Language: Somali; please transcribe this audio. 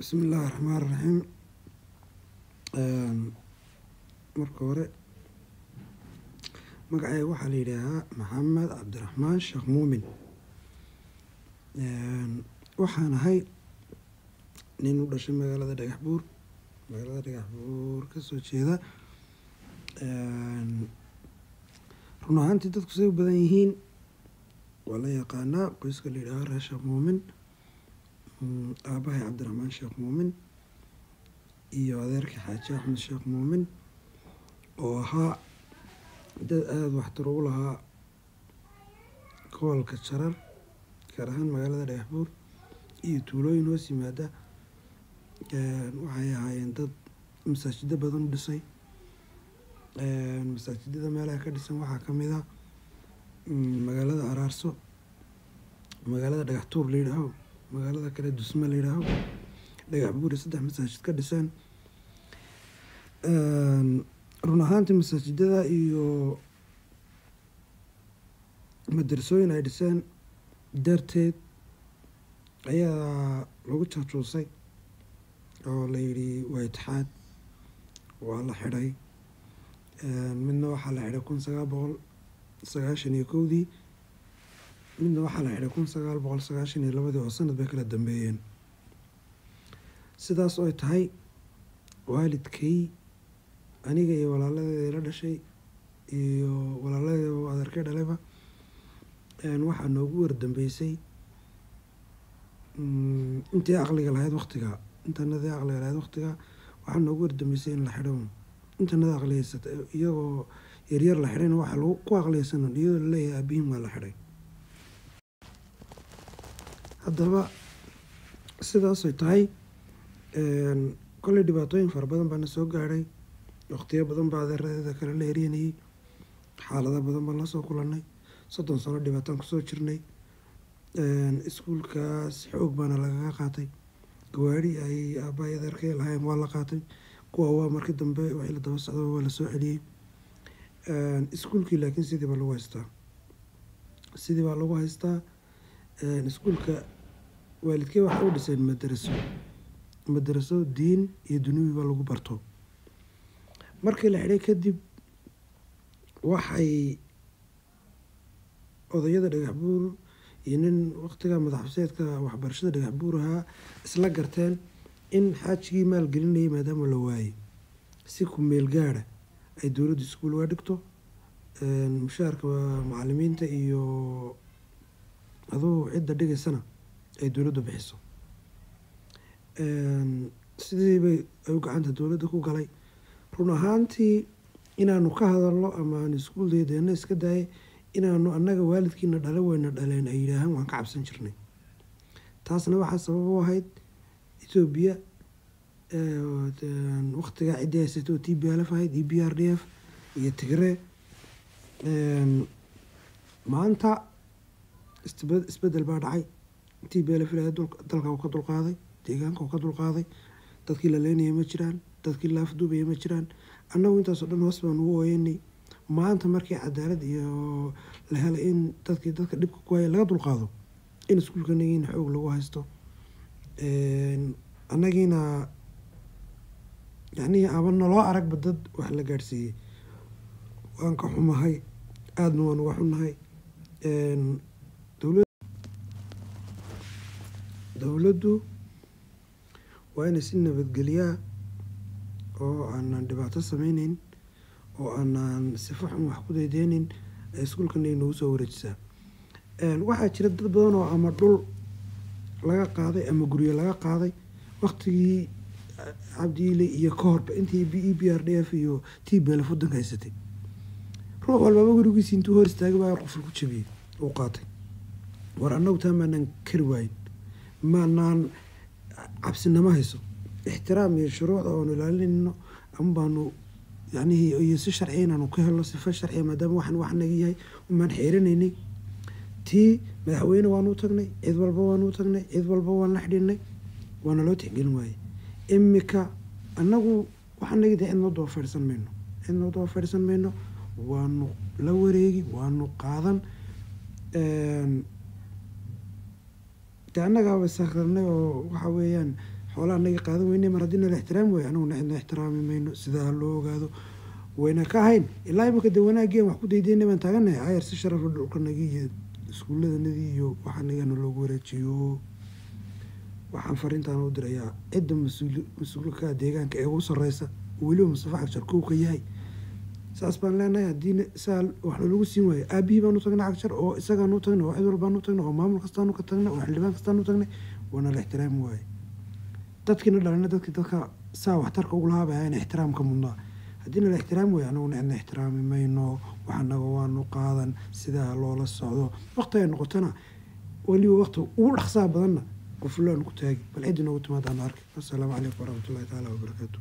بسم الله الرحمن الرحيم. marka hore magacayga waxaa la yidhaahaa maxamed cabdiraxmaan sheekh muumin. waxaan ahay nin u dhashay magaalada dhagaxbuur kasoo jeeda. run ahaantii dadku say u badan yihiin waa la yaqaanaa qoyska la yidhaahaa reer sheekh muumin. aabahay cabdiraxmaan sheekh muumin iyo adeerkii xaaji axmed sheekh muumin oo ahaa dad aada waxtar ugu lahaa gobolka jarar, gaar ahaan magaalada dhagaxbuur iyo tuulooyin hoos yimaada. waxay ahaayeen dad masaajido badan u dhisay. masaajidada meelaha ka dhisan waxaa kamid ah magaalada araarso, magaalada dhagaxtuur la yidhaaho, magaalada kale dusme la yidhaaho. dhagaxbuur 3 masaajid ka dhiseen. run ahaantii masaajidada iyo madrasooyin ay dhiseen darteed ayaa lagu jaajuusay oo la yidhi waa itixaad, waa la xidhay. midna waxaa la xidhay 1991 midna waxaa la xidhay 1992 oo sanad bay kala dambeeyeen. sidaas oo ay tahay, waalidkay aniga iyo walaaladeeda la dhashay iyo walaaladeeda oo adeerkay dhalayba waxaa noogu wardambeysay intii aqliga lahayd waqtiga waxaa noogu wardambeysay in la xidho. intanada aqliyeysata iyagoo yaryar la xidhayna waxaa lagu ku aqliyeysan iyadoo laleeyahay aabihiin waa la xidhay. haddaba sidaasay tahay, kolley dhibaatooyin fara badan baana soo gaadhay. waqtiyo badan baa adeeradeeda kale la eryanayay, xaalado badan baan la soo kulannay. 30 sano dhibaataan kusoo jirnay. iskuulkaas xoog baana lagaga qaatay. gawaari ay aabbahay adeerkay lahayn waa la qaatay. kuwa waa markii dambe wixii la daba socdo waa la soo celiyey. iskuulkii laakiin sidii baa lagu haystaa. iskuulka waalidkay waxay u dhiseen madaraso diin iyo dunuwiba lagu barto. markii la xidhay kadib waxay odayada dhagaxbuur iyo nin waqtiga madaxxafiseedka waxbarashada dhagaxbuur ahaa isla garteen in xaajigii maalgelinayay maadaama la waayey si ku meel gaadha ay dowladdu iskuul uga dhigto. mushaarka macalimiinta iyo aduu cidda dhigaysana ay dowladdu bixiso. sidii bay ay gacanta dowladda ku galay. run ahaantii inaanu ka hadalno ama aan iskuul deedeena iska daayay, inaanu annaga waalidkiina dhala weyna dhaleen ay yidhaahaan waan ka cabsan jirnay. taasna waxaa sabab u ahayd Ethiopia waqtigaa ciddii haysato TPLF ahayd, EPRDF iyo Tigray. maanta isbedel baa dhacay. TPLF ilaahay dalka uu ka dulqaaday, deegaanka uu ka dulqaaday. dadkii la leynayay ma jiraan, dadkii la afduubaya ma jiraan. annagu intaasoo dhan hoos baan ugu ooyeynay. maanta markii cadaalad iyo la helay in dadka dhibka ku haya laga dulqaado, in iskuulkanagiina xoog lagu haysto, annagiina yacnii abana loo aragba dad wax la gaadhsiiyey, waan ka xumahay. aadna waan uga xunnahay. dowladdu waa inay si nabadgelyaa oo aanan dhibaato sameyneyn, oo aanan sifo xun wax ku deydeynin ay iskuulkan ay noogu soo wareejisaa. waxaa jira dad badan oo ama dhul laga qaaday ama guryo laga qaaday waqtigii cabdiile iyo ka horba intii EPRDF iyo TPLF waddanka haysatay. ruux walbaba gurigiisi intuu hor istaagay baa qoful ku jabiyey uu qaatay. war annagu taa maanaan kari waayin, maanaan cabsinama hayso. ixtiraam iyo shuruucda oonu ilaalinayno ama baanu yacnihii iyo si sharci inaanu ka helno sifo sharciya maadaama waxaan naga yahay umaan xeerinaynay. tii madaxweyne waanu u tagnay, cid walba waanu u tagnay, cid walba waan la xidhinnay, waana loo tixgelin waayey. imika annagu waxaan naga dahay cidnoo daba fadhiisan mayno. waanu la wareegi, waanu qaadan. de annagaaba sakranay oo waxa weeyaan xoolaha naga qaadan weyne mar haddii nala ixtiraami waayo anaguna cidna ixtiraami mayno sidaa loo ogaado wayna ka ahayn ilaa imika de wanaageen wax ku daydeyna baan taaganahay ayar si sharaf dhulkanagii iyo iskuulladanadii iyo waxaa nagana loogu wareejiyo waxaan fariintaan u dirayaa cidda mas-uulka deegaanka ee ugu sarreysa weliba Mustafa Cagshar kow ka yahay saas baan leenahay haddii saa wax lagu siin waayo aabihii baan u tagnay Cagshar oo isagaan u tagnay oo cid walbaan u tagnay oo maamul kastaan u ka tagnay oo xildhibaan kastaan u tagnay waana la ixtiraami waaye dadkiina dhalina dadka saa waxtarka ugu lahaaba in ixtiraamka mudnaa haddii nala ixtiraami waayo anaguna cidna ixtiraami mayno waxanaga waanu qaadan sidaa loola socdo waqti ay noqotona weliba waqti ugu dhaqsaa badanna qoflaan ku taagi bal cid inoogu timaadaan arki assalaamu calaykum waraxmatullaahi tacaala wabarakaatu